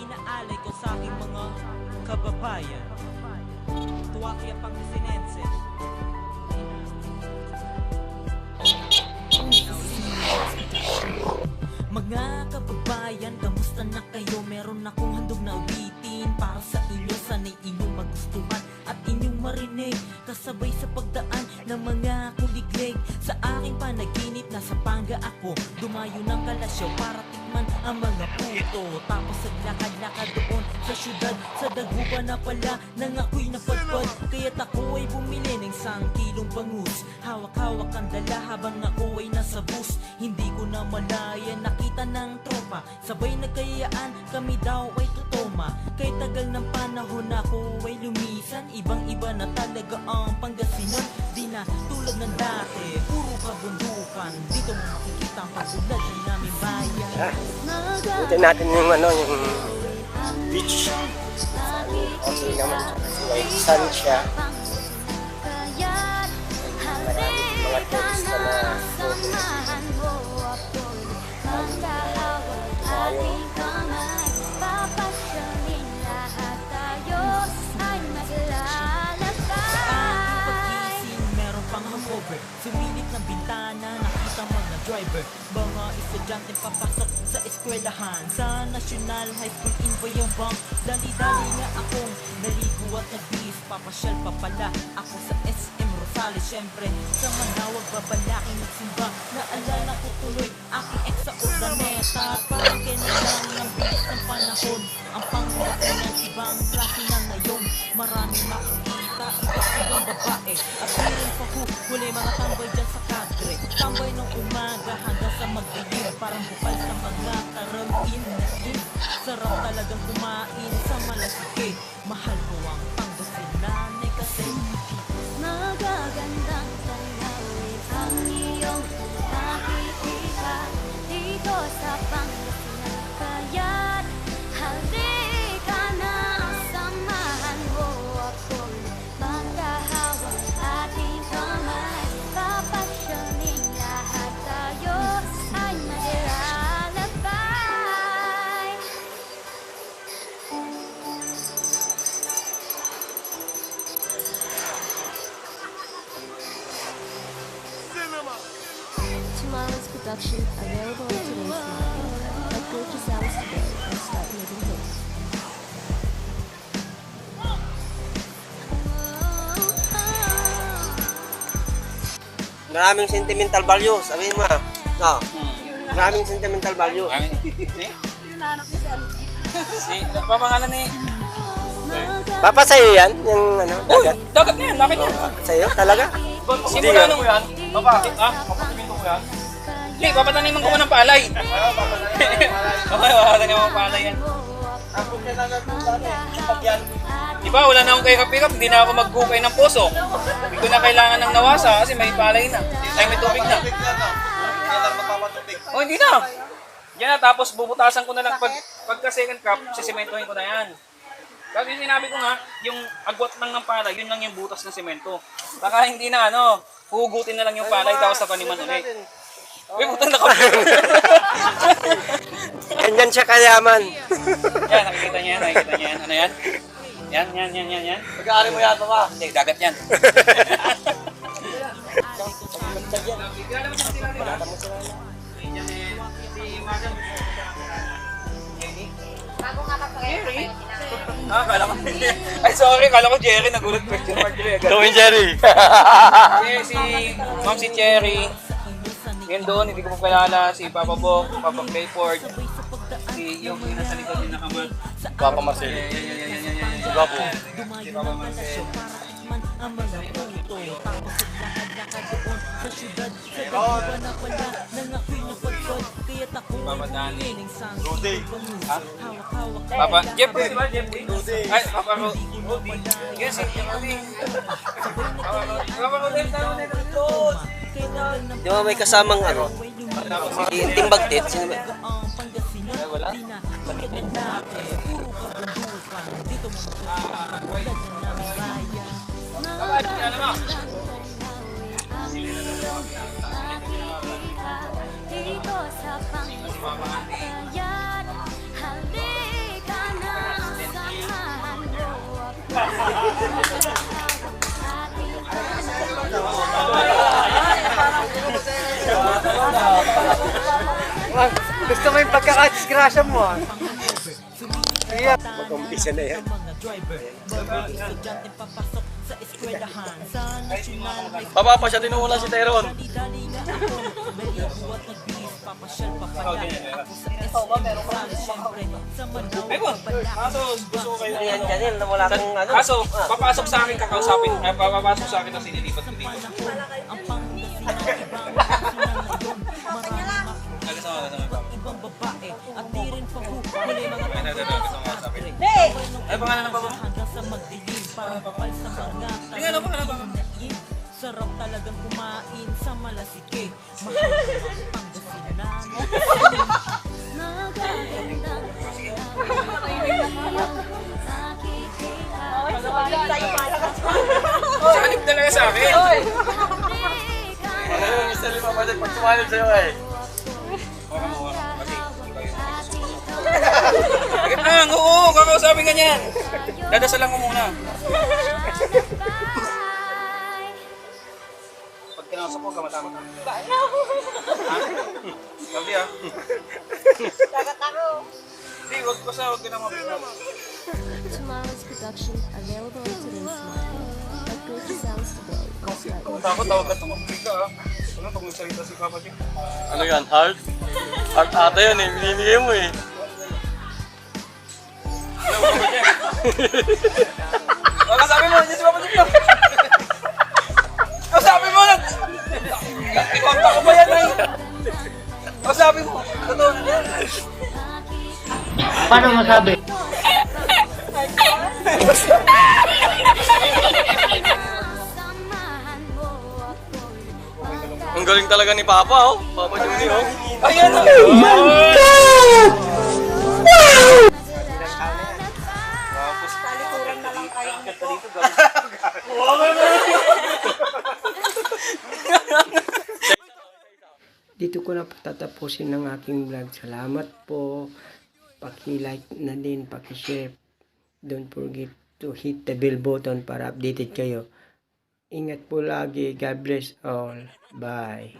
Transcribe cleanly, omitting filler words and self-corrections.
inaalay ko sa aking mga kababayan. Tuwa kaya Pangasinense. Mga kababayan, kamusta na kayo? Meron akong handog na ulitin para sa inyo. Sana'y inyong magustuhan at inyong marinig, kasabay sa pagdaan ng mga kuliglig. Sa aking panaginip, nasa Panga ako, dumayo ng Kalasyaw para tikman ang mga puto. Tapos naglakad-lakad doon sa syudad, sa dagupan na pala nang ako'y napadpad. Kaya't ako ay bumili ng 1 kilong bangus. Hawak-hawak ang dala habang ako ay nasa bus. Hindi ko na malaya nakita ng tropa, sabay nagkayaan kami daw ay tutoma. Kay tagal ng panahon ako ay lumisan, ibang iba na talaga ang Pangasinan. Di na tulad ng dati, puro kabundukan. Dito mo makikita ang pagulad ng naming bayan. Buti natin yung yung beach. Okay naman, kasi may sun siya. Maraming mga turista na sumilip ng bintana, nakita mga driver, mga estudyante papasok sa eskwelahan. Sa National High School in Bayambang, dali-dali nga akong naligo at nagbihis. Papasyal pa pala ako sa SM Rosales. Siyempre sa Manawag babalaking nagsimba, naalala ko tuloy aking ex sa Urdaneta. At parang kailangan ng bilis ng panahon, ang pangarap ko ng ibang klase na ngayon. Maraming makikita, iba-ibang babae at meron pa ko huli mga tambay dyan sa kadre. Tambay ng umaga hanggang sa magdilim, parang bukal sa mga karamin. Sarap talagang kumain sa Malasike. Mahal ko ang Pangasinan kasi magagandang tanawin ang iyong nakikita dito sa Pangasinan. Kaya't halika na, samahan mo ako'y magkahawak ating kamay. Papasyaling lahat tayo ay maglalakbay. Tomorrow's production available in today's market. Like gorgeous hours today and start living hits. maraming sentimental value, sabihin mo. No. Maraming sentimental value. Si, papangalan ni... Papa, sa'yo yan? Yung dagat? Dagat na yan, bakit yan? Sa'yo? Talaga? Simula nung... Baba, papatimindo ko yan? Hindi, papataniman ko mo ng palay. Okay, papataniman ko ng palay yan. Diba, wala na akong kay kapirap, hindi na ako maghukay ng puso. Hindi ko na kailangan ng nawasa kasi may palay na. Ay, may tubig na. Oh, hindi na. Yan na, tapos bubutasan ko na lang pagka second crop, sisimentohin ko na yan. Kasi sinabi ko nga, yung agwat lang ng palay, yun lang yung butas ng semento. Baka hindi na hugutin na lang yung palay tapos tataniman ulit. Uy, putang nakapirap. Ganyan siya kayaman. Yan, nakikita niya yan. Ano yan? Yan. Pag-aari mo yan, Papa. Hindi, dagat yan. Bago nga Jerry? Kala ko. Ay, sorry, kala ko Jerry. Nagulat question mark. Gawin, Jerry. Ma'am si Cherry. Yan doon, hindi ko pa kilala. Si Papa Bok, Papa Clayford. Yung nasa likod yung nakamat. Papa Marcel. Yan. Si Papo. Si Papa Marcel. ang mga puto. Tapos naglakad-lakad doon sa syudad. Sa dagupan na pala nang ako'y napagpag. Kaya't ako Papa Danny. ng sangkot bangus. Hawak-hawak Papa Jeffrey, di ba? Jeffrey. Ay, Papa Rudy. Yes, si Jeffrey. Papa Rudy, tama na ito. Di ba may kasamang si Inting Bagtit? Sino ba? Wala? Papa, ano mo? Dito sa Pangasinan, halika Gusto mo yung pagkakadisgrasya mo ah. Kaya, mag-umpisa na yan. Mga driver, mga estudyante papasok sa eskwelahan. Sa nasyonal may Baba pa siya, tinuulan si Teron. dali nga ako. Maligo at nagbihis, papasyal pa pala. Ako sa eskwelahan, syempre, sa Mandaw, Ayun, Balak. kaso gusto ko kayo. Ayan, Janel, na wala kang ano. Kaso, papasok sa akin kakausapin, papasok sa akin na sinilipat ko dito. Ang Pangasinan, ibang Pangasinan ngayon. Maraming Nagkasama ka sa ibang babae at di rin pa ho huli mga gusto ko sabi. Ay, pangalan ng baba? hanggang sa magdilim para kapal sa mga Tingnan, ano pangalan ng baba? nain. Sarap talagang kumain sa malasike. Mahal ang Pangasinan. Magagandang Sanib talaga sa akin. Mr. Lima pa dyan, pag sumanib sa'yo eh. Bakit lang? Oo, kakausapin ka niyan. Dadasalan ko muna. Pag kinausap ko, kamatama ka. Ha? Gabi ah. Hindi, wag ko sa, wag ka na mabigla. Tomorrow's production available in today's market. Upgrade your sounds today. and start Kung takot, tawag ka tumabig ka ah. Ano, pag nagsalita si Papa Chick. Ano yan, heart? Heart ata yan eh, binibigay mo eh. Ano, Papa Chick? Baka sabi mo, hindi si Papa Chick. Sabi mo lang! Ikonta ko ba yan ay? Sabi mo, totoo na yan. Paano masabi? Ang galing talaga ni Papa oh, Papa Juni oh. Ayan oh! Tapos, talikuran na lang kayo. Kanta dito, gawin. Dito ko na patatapusin ng aking vlog. Salamat po. Paki-like na din, paki-share. Don't forget to hit the bell button para updated kayo. Ingat po lagi. God bless all. Bye.